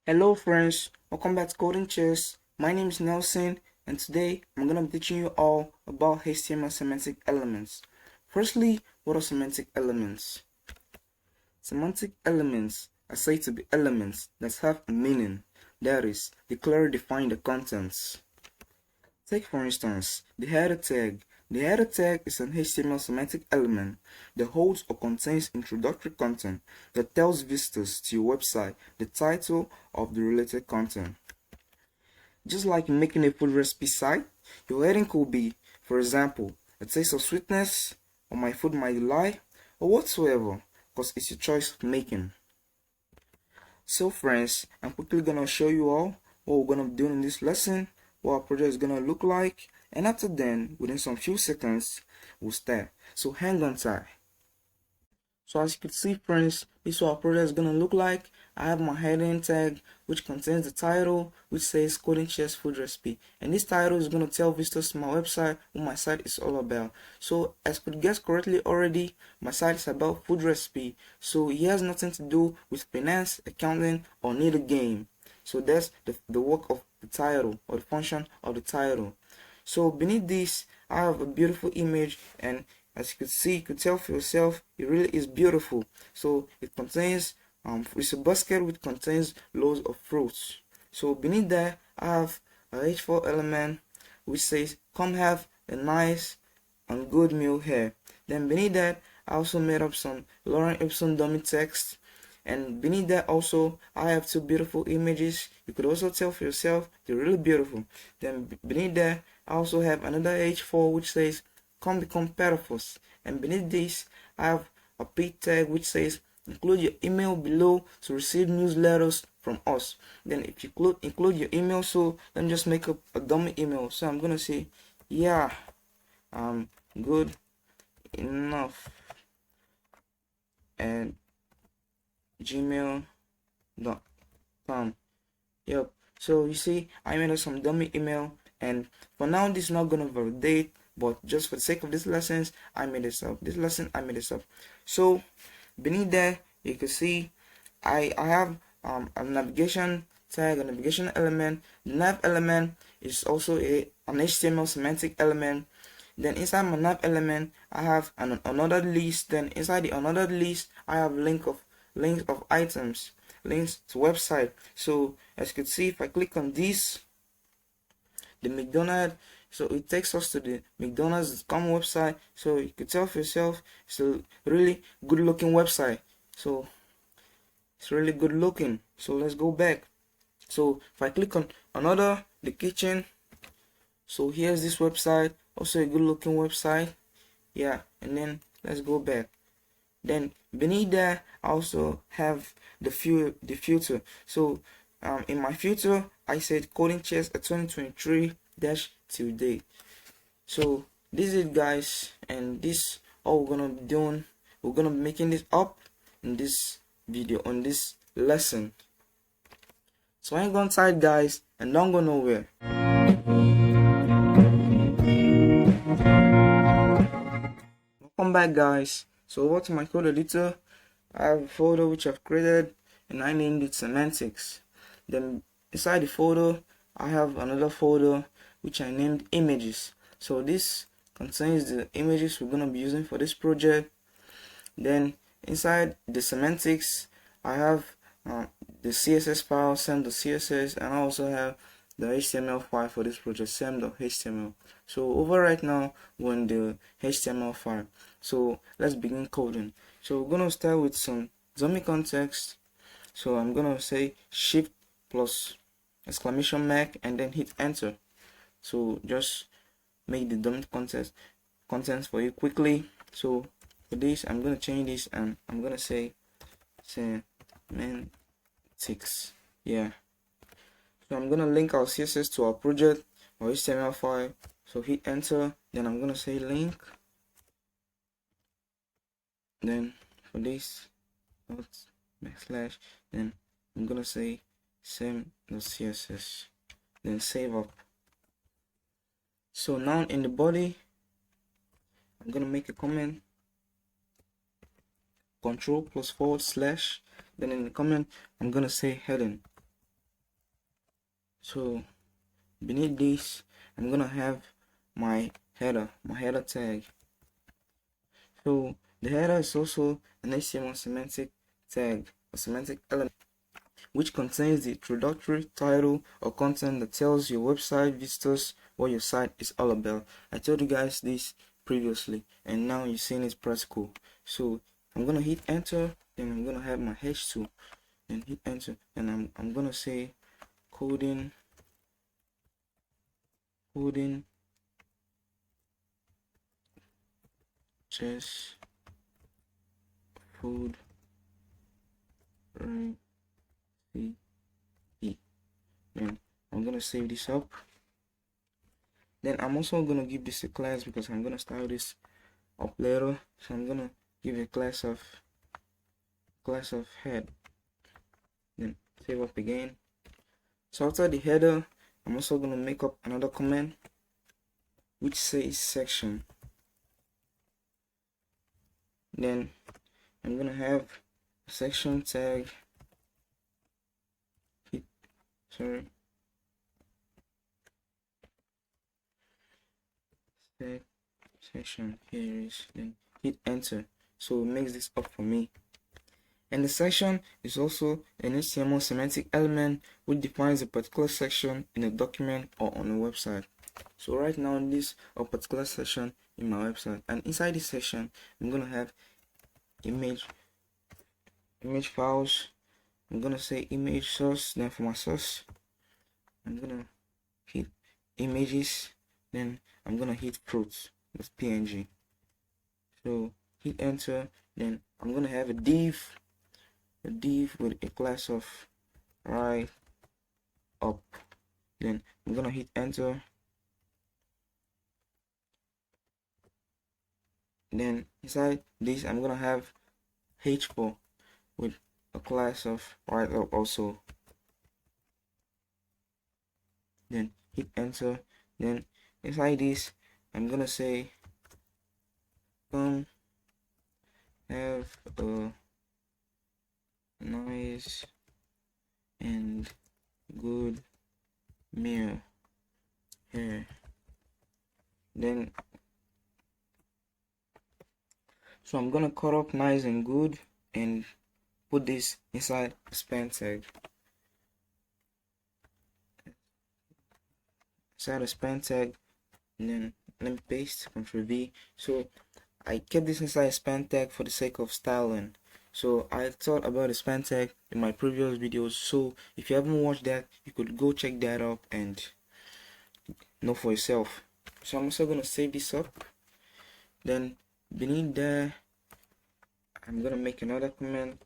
Hello friends, welcome back to Coding Chess. My name is Nelson and today I'm going to be teaching you all about HTML semantic elements. Firstly, what are semantic elements? Semantic elements are said to be elements that have a meaning, that is, they clearly define the contents. Take for instance, the header tag. The header tag is an HTML semantic element that holds or contains introductory content that tells visitors to your website the title of the related content. Just like making a food recipe site, your heading could be, for example, a taste of sweetness, or my food might lie, or whatsoever, because it's your choice of making. So friends, I'm quickly gonna show you all what we're gonna do in this lesson, what our project is gonna look like, and after then, within some few seconds, we'll start. So hang on tight. So as you can see friends, this is what our project is gonna look like. I have my heading tag which contains the title which says Coding Chess Food Recipe, and this title is gonna tell visitors to my website what my site is all about. So as you could guess correctly already, my site is about food recipe, so it has nothing to do with finance, accounting, or neither game. So that's the work of the title, or the function of the title. So beneath this I have a beautiful image, and as you could see, you could tell for yourself, it really is beautiful. So it contains it's a basket which contains loads of fruits. So beneath that I have a h4 element which says come have a nice and good meal here. Then beneath that I also made up some Lorem Ipsum dummy text, and beneath that also I have two beautiful images. You could also tell for yourself they're really beautiful. Then beneath that I also have another h4 which says come become part of us, and beneath this I have a p tag which says include your email below to receive newsletters from us. Then if you include your email, so let me just make up a dummy email. So I'm gonna say yeah, good enough at gmail.com. Yep, so you see I made up some dummy email, and for now this is not gonna validate, but just for the sake of this lessons I made this up. I made this up. So beneath there you can see I have a navigation tag, a navigation element. The nav element is also an HTML semantic element. Then inside my nav element I have another list. Then inside the another list I have links of items, links to website. So as you can see, if I click on this, the McDonald's, so it takes us to the McDonald's.com website. So you can tell for yourself it's a really good looking website. So it's really good looking. So let's go back. So if I click on another, the kitchen, so here's this website, also a good looking website. Yeah, and then let's go back. Then beneath that I also have the future. So in my future I said Coding Chess at 2023 till date. So this is it guys, and this all we're gonna be doing. We're gonna be making this up in this video, on this lesson. So hang on tight guys and don't go nowhere. Welcome back guys. So over to my code editor. I have a folder which I've created and I named it Semantics. Then inside the folder I have another folder which I named Images. So this contains the images we're going to be using for this project. Then inside the Semantics I have the CSS file, sem.css, and I also have the HTML file for this project, sem.html. So over right now we're in the HTML file. So let's begin coding. So we're gonna start with some dummy context. So I'm gonna say shift plus exclamation mark and then hit enter. So just make the dummy contents for you quickly. So for this I'm gonna change this and I'm gonna say semantics. Yeah. So I'm gonna link our CSS to our project or HTML file. So hit enter, then I'm gonna say link. Then for this backslash, then I'm gonna say sem.css, then save up. So now in the body I'm gonna make a comment, control plus // then in the comment I'm gonna say heading. So beneath this, I'm gonna have my header tag. So the header is also an HTML semantic tag, a semantic element, which contains the introductory title or content that tells your website visitors what your site is all about. I told you guys this previously, and now you're seeing it's practical. So I'm gonna hit enter, then I'm gonna have my h2, and hit enter, and I'm gonna say coding just food recipe. Then I'm gonna save this up. Then I'm also gonna give this a class because I'm gonna style this up later. So I'm gonna give a class of head. Then save up again. So after the header, I'm also gonna make up another command which says section. Then I'm gonna have a section tag. Section here is, then hit enter. So it makes this up for me. And the section is also an HTML semantic element which defines a particular section in a document or on a website. So right now in this a particular section in my website, and inside this section I'm gonna have image files. I'm gonna say image source. Then for my source I'm gonna hit images, then I'm gonna hit fruits, that's png. So hit enter, then I'm gonna have a div with a class of right up. Then I'm gonna hit enter. Then inside this I'm gonna have h4 with a class of right up also. Then hit enter. Then inside this I'm gonna say come have a nice and good meal here. Then so I'm gonna cut up nice and good and put this inside a span tag. Inside a span tag, and then let me paste, Ctrl V. So I kept this inside a span tag for the sake of styling. So I thought about a span tag in my previous videos, so if you haven't watched that, you could go check that up and know for yourself. So I'm also gonna save this up. Then beneath there I'm gonna make another command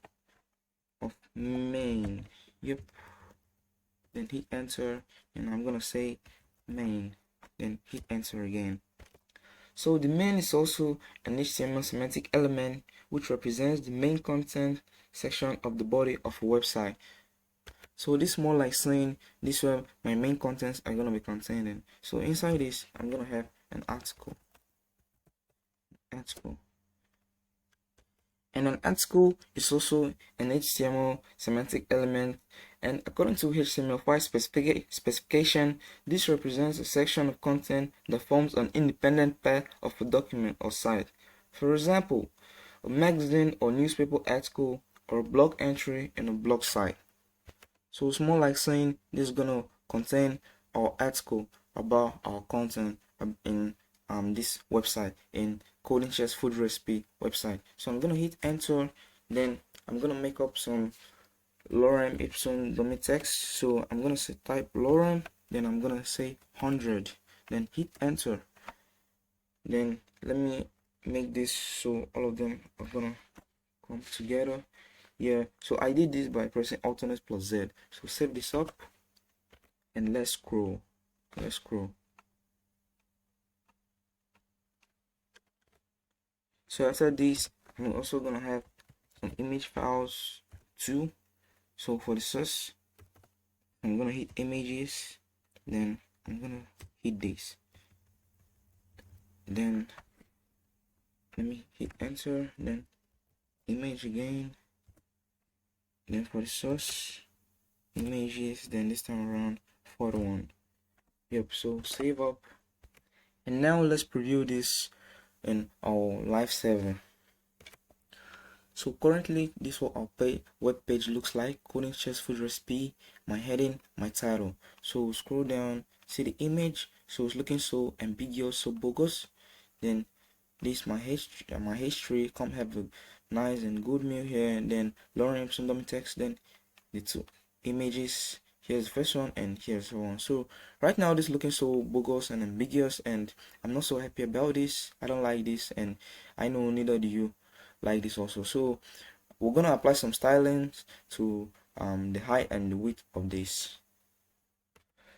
of main. Yep. Then hit enter, and I'm gonna say main, then hit enter again. So the main is also an HTML semantic element which represents the main content section of the body of a website. So this is more like saying this web my main contents are gonna be contained in. So inside this I'm gonna have an article. And an article is also an HTML semantic element, and according to HTML5 specification, this represents a section of content that forms an independent part of a document or site. For example, a magazine or newspaper article or a blog entry in a blog site. So it's more like saying this is gonna contain our article about our content in this website, in Coding Chess food recipe website. So I'm gonna hit enter, then I'm gonna make up some lorem ipsum dummy text. So I'm gonna say type lorem, then I'm gonna say 100, then hit enter. Then let me make this so all of them are gonna come together. Yeah, so I did this by pressing Alt plus Z. So save this up and let's scroll. So after this, I'm also gonna have some image files too. So for the source, I'm gonna hit images, then I'm gonna hit this. Then let me hit enter, then image again. Then for the source, images, then this time around part 1. Yep, so save up. And now let's preview this in our live server. So currently this is what our web page looks like. Coding chess food recipe, my heading, my title. So scroll down, see the image. So it's looking so ambiguous, so bogus. Then this my history. Come have a nice and good meal here. And then Lauren Epson dummy text. Then the two images. Here's the first one and here's the one. So right now this looking so bogus and ambiguous, and I'm not so happy about this. I don't like this, and I know neither do you like this also. So we're gonna apply some stylings to the height and the width of this.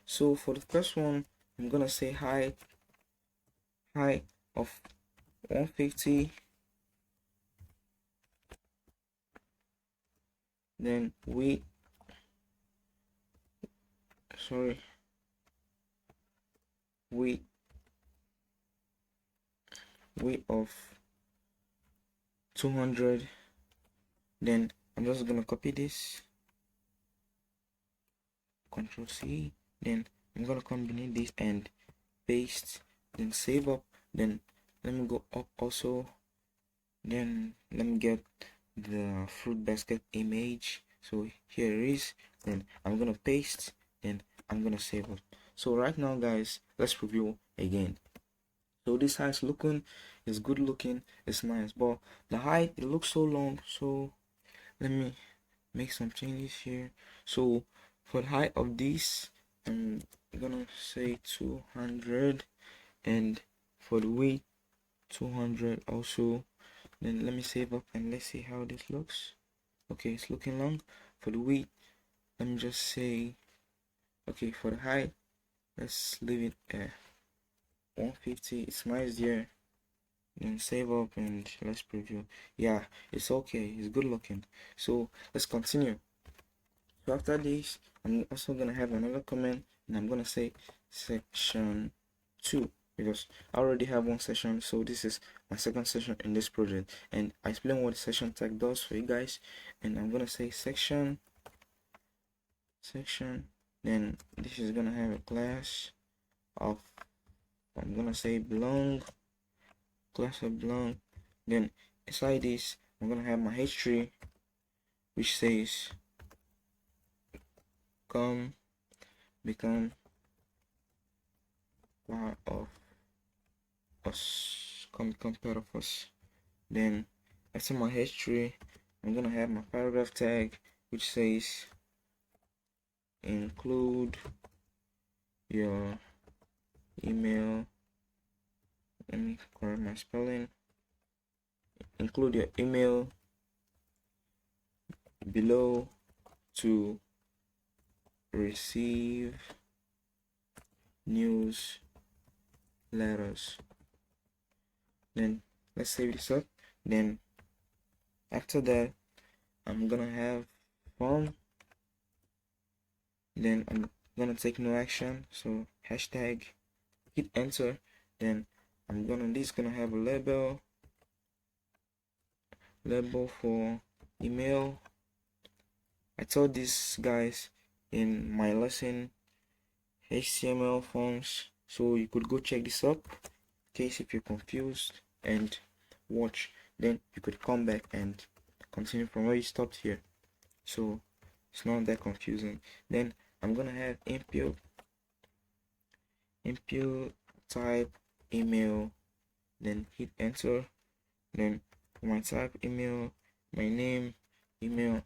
So for the first one, I'm gonna say height of 150, then width of 200. Then I'm just gonna copy this, Control C, then I'm gonna combine this and paste, then save up. Then let me go up also, then let me get the fruit basket image. So here it is. Then I'm gonna paste, then I'm gonna save up. So right now guys, let's review again. So this height looking is good looking, it's nice, but the height, it looks so long. So let me make some changes here. So for the height of this, I'm gonna say 200, and for the width 200 also. Then let me save up and let's see how this looks. Okay, it's looking long. For the width, let me just say, okay, for the height, let's leave it at 150. It's nice there. Then save up and let's preview. Yeah, it's okay, it's good looking. So let's continue. So after this, I'm also gonna have another comment, and I'm gonna say section 2, because I already have one session. So this is my second session in this project, and I explain what the session tag does for you guys. And I'm gonna say section, then this is gonna have a class of, I'm gonna say belong, class of belong. Then inside this, I'm gonna have my history, which says become part of us, become part of us. Then after my history, I'm gonna have my paragraph tag, which says include your email. Let me correct my spelling. Include your email below to receive news letters. Then let's save this up. Then after that, I'm gonna have form. Then I'm gonna take no action, so hashtag, hit enter. Then this is gonna have a label for email. I told these guys in my lesson HTML forms, so you could go check this up in case if you're confused and watch. Then you could come back and continue from where you stopped here, so it's not that confusing. Then I'm gonna have input type email, then hit enter. Then for my type email, my name, email,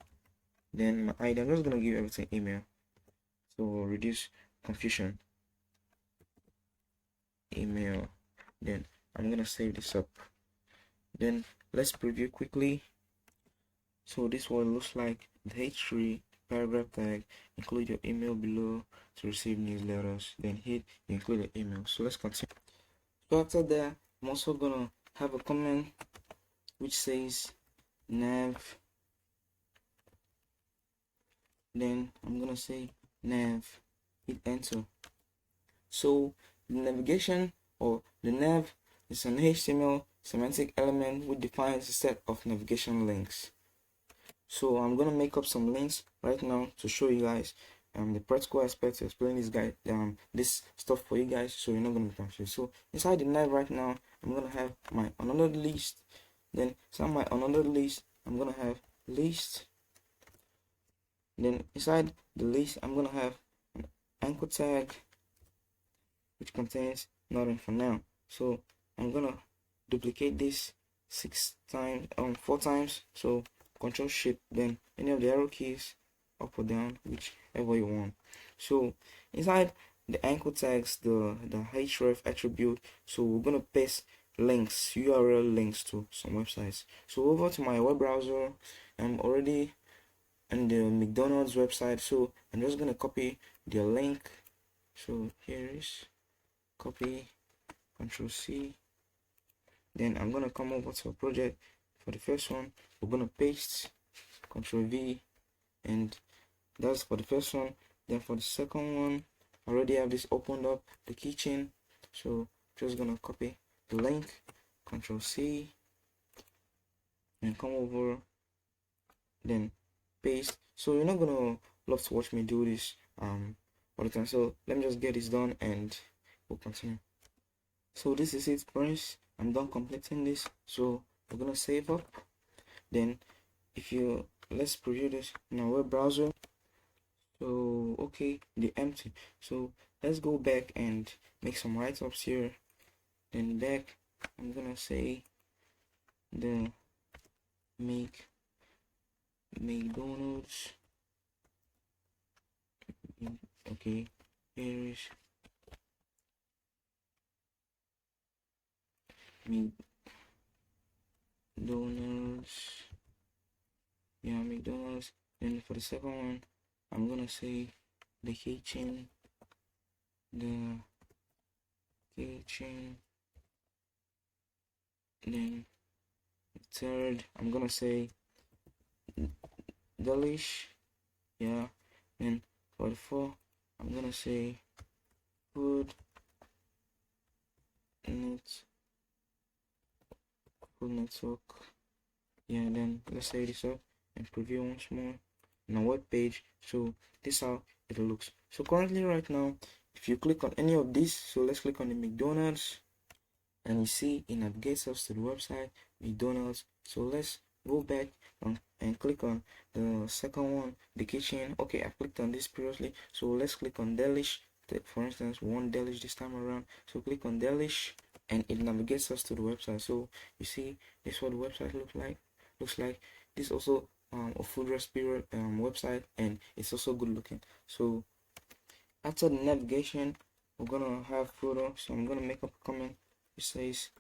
then my ID. I'm just gonna give everything email, so reduce confusion. Email. Then I'm gonna save this up. Then let's preview quickly. So this one looks like the H3 paragraph tag, include your email below to receive newsletters. Then hit include your email. So let's continue. So after that, I'm also gonna have a comment which says nav. Then I'm gonna say nav, hit enter. So the navigation or the nav is an HTML semantic element which defines a set of navigation links. So I'm gonna make up some links right now to show you guys the practical aspect to explain this stuff for you guys, so you're not gonna be confused. So inside the nav right now, I'm gonna have my another list. Then inside my another list, I'm gonna have list. Then inside the list, I'm gonna have an anchor tag which contains nothing for now. So I'm gonna duplicate this 4 times. So Control Shift, then any of the arrow keys, up or down, whichever you want. So inside the anchor tags, the href attribute, so we're gonna paste links, URL links to some websites. So over to my web browser, I'm already on the McDonald's website, so I'm just gonna copy the link. So here is copy, Control C. Then I'm gonna come over to a project. For the first one, we're gonna paste, Control V, and that's for the first one. Then for the second one, I already have this opened up, the keychain. So just gonna copy the link, Control C, and come over, then paste. So you're not gonna love to watch me do this all the time. So let me just get this done and we'll continue. So this is it, friends. I'm done completing this. So we're gonna save up. Then let's preview this in our web browser. So okay, the empty. So let's go back and make some write-ups here. Then back, I'm gonna say the McDonald's. Okay, here is McDonald's. Yeah, McDonald's. Then for the second one, I'm gonna say the kitchen. The kitchen. Then third, I'm gonna say delish. Yeah. Then for the four, I'm gonna say food network. Yeah. Then let's say this up and preview once more on our web page. So this is how it looks. So currently right now, if you click on any of these, so let's click on the McDonald's, and you see it navigates us to the website McDonald's. So let's go back and click on the second one, the kitchen. Okay, I clicked on this previously, so let's click on delish. For instance, one delish this time around. So click on delish and it navigates us to the website. So you see this is what the website looks like. This also a food recipe website, and it's also good looking. So after the navigation, we're gonna have photo. So I'm gonna make up a comment. It says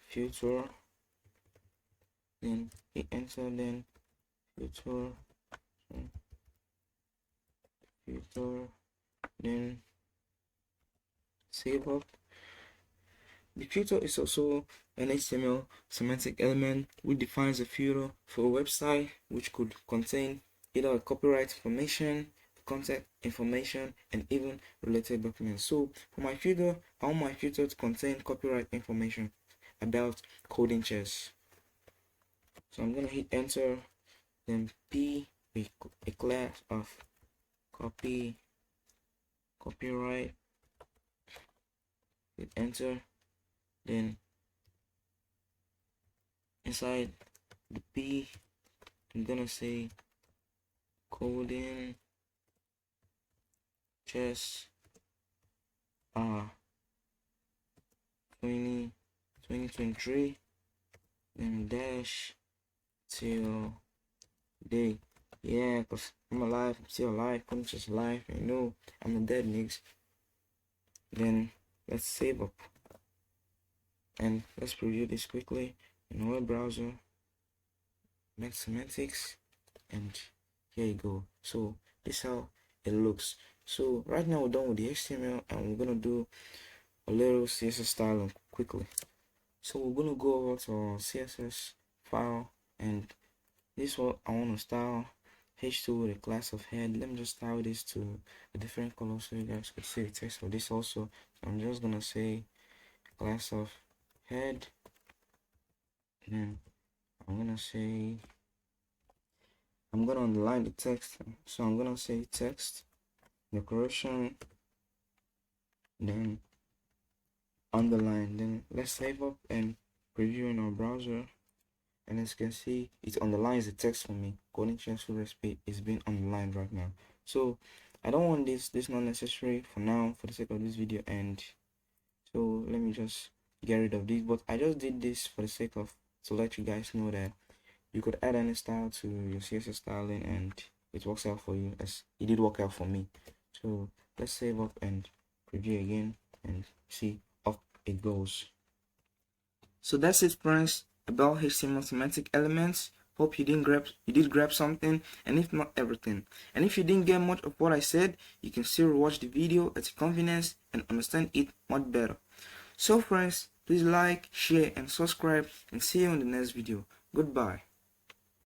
filter, then hit enter, then filter, then save up. The filter is also an HTML semantic element which defines a filter for a website which could contain either copyright information, contact information, and even related documents. So for my filter, I want my filter to contain copyright information about coding chess. So I'm gonna hit enter, then P a class of copyright, hit enter, then inside the P I'm gonna say coding chess 2023, then dash till day. Yeah, because I'm alive, I'm still alive, I'm just alive, you know, I'm a dead niggas. Then let's save up and let's preview this quickly in our web browser, make semantics, and here you go. So this is how it looks. So right now we're done with the HTML and we're gonna do a little CSS styling quickly. So we're gonna go over to our CSS file, and this one I want to style h2 with a class of head. Let me just style this to a different color so you guys could see the text for this also. So I'm just gonna say class of head, and I'm gonna underline the text. So I'm gonna say text, decoration, then underline. Then let's save up and preview in our browser. And as you can see, it underlines the text for me. Golden chess recipe is being underlined right now. So I don't want this not necessary for now, for the sake of this video. And so let me just get rid of this. But I just did this for the sake of to let you guys know that you could add any style to your CSS styling and it works out for you, as it did work out for me. So let's save up and preview again and see up it goes. So that's it, friends, about HTML semantic elements. Hope you did grab something, and if not everything. And if you didn't get much of what I said, you can still watch the video at your convenience and understand it much better. So friends, please like, share and subscribe, and see you in the next video. Goodbye.